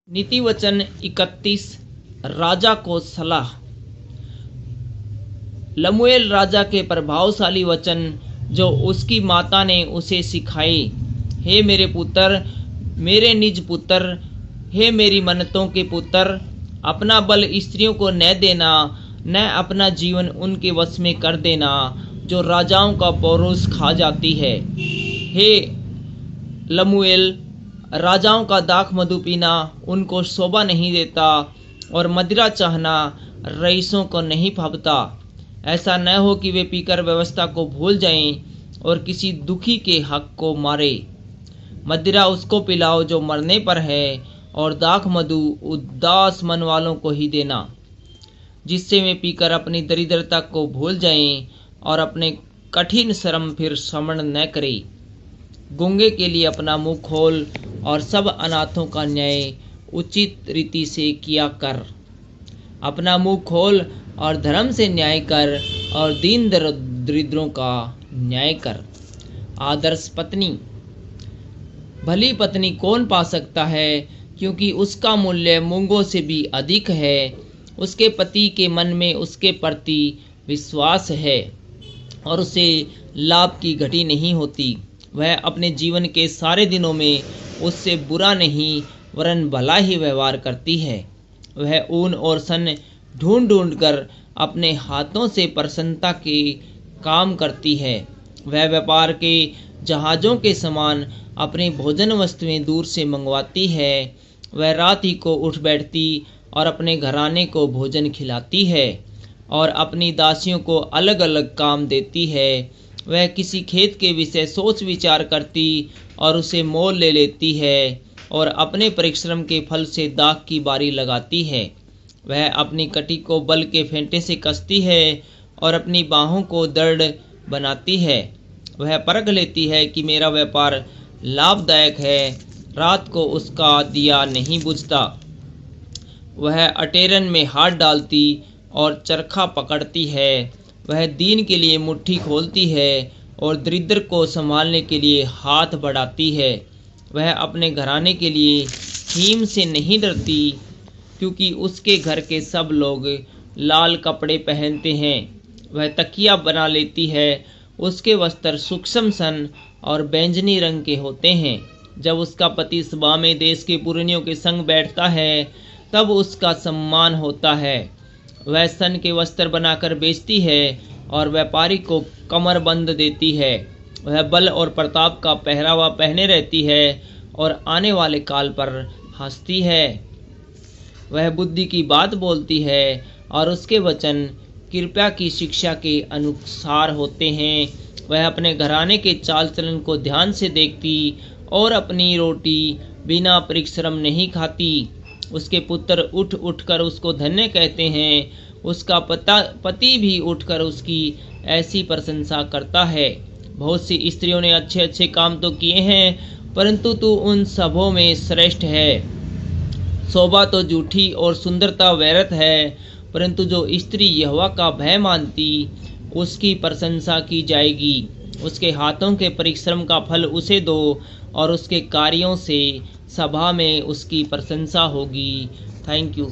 नीति वचन 31 राजा को सलाह। लमूएल राजा के प्रभावशाली वचन जो उसकी माता ने उसे सिखाए। हे मेरे पुत्र, मेरे निज पुत्र, हे मेरी मन्नतों के पुत्र, अपना बल स्त्रियों को न देना, न अपना जीवन उनके वश में कर देना जो राजाओं का पौरुष खा जाती है। हे लमूएल, राजाओं का दाख मधु पीना उनको शोभा नहीं देता और मदिरा चाहना रईसों को नहीं भावता। ऐसा न हो कि वे पीकर व्यवस्था को भूल जाएं और किसी दुखी के हक को मारे। मदिरा उसको पिलाओ जो मरने पर है और दाख मधु उदास मन वालों को ही देना, जिससे वे पीकर अपनी दरिद्रता को भूल जाएं और अपने कठिन श्रम फिर स्मरण न करें। गूंगे के लिए अपना मुंह खोल और सब अनाथों का न्याय उचित रीति से किया कर। अपना मुंह खोल और धर्म से न्याय कर और दीन दरिद्रों का न्याय कर। आदर्श पत्नी। भली पत्नी कौन पा सकता है, क्योंकि उसका मूल्य मूंगों से भी अधिक है। उसके पति के मन में उसके प्रति विश्वास है और उसे लाभ की घटी नहीं होती। वह अपने जीवन के सारे दिनों में उससे बुरा नहीं वरन भला ही व्यवहार करती है। वह ऊन और सन ढूंढ ढूंढ कर अपने हाथों से प्रसन्नता के काम करती है। वह व्यापार के जहाज़ों के समान अपनी भोजन वस्तुएं दूर से मंगवाती है। वह रात ही को उठ बैठती और अपने घराने को भोजन खिलाती है और अपनी दासियों को अलग अलग काम देती है। वह किसी खेत के विषय सोच विचार करती और उसे मोल ले लेती है और अपने परिश्रम के फल से दाख की बारी लगाती है। वह अपनी कटी को बल के फेंटे से कसती है और अपनी बाहों को दृढ़ बनाती है। वह परख लेती है कि मेरा व्यापार लाभदायक है, रात को उसका दिया नहीं बुझता। वह अटेरन में हाथ डालती और चरखा पकड़ती है। वह दीन के लिए मुट्ठी खोलती है और दरिद्र को संभालने के लिए हाथ बढ़ाती है। वह अपने घराने के लिए हीम से नहीं डरती, क्योंकि उसके घर के सब लोग लाल कपड़े पहनते हैं। वह तकिया बना लेती है, उसके वस्त्र सूक्ष्म सन और बैंगनी रंग के होते हैं। जब उसका पति सभा में देश के पुरनियों के संग बैठता है, तब उसका सम्मान होता है। वह सन के वस्त्र बनाकर बेचती है और व्यापारी को कमरबंद देती है। वह बल और प्रताप का पहरावा पहने रहती है और आने वाले काल पर हंसती है। वह बुद्धि की बात बोलती है और उसके वचन कृपा की शिक्षा के अनुसार होते हैं। वह अपने घराने के चाल चलन को ध्यान से देखती और अपनी रोटी बिना परिश्रम नहीं खाती। उसके पुत्र उठ उठकर उसको धन्य कहते हैं। उसका पति भी उठकर उसकी ऐसी प्रशंसा करता है। बहुत सी स्त्रियों ने अच्छे अच्छे काम तो किए हैं, परंतु तू उन सबों में श्रेष्ठ है। शोभा तो झूठी और सुंदरता व्यर्थ है, परंतु जो स्त्री यहोवा का भय मानती उसकी प्रशंसा की जाएगी। उसके हाथों के परिश्रम का फल उसे दो और उसके कार्यों से सभा में उसकी प्रशंसा होगी। Thank you.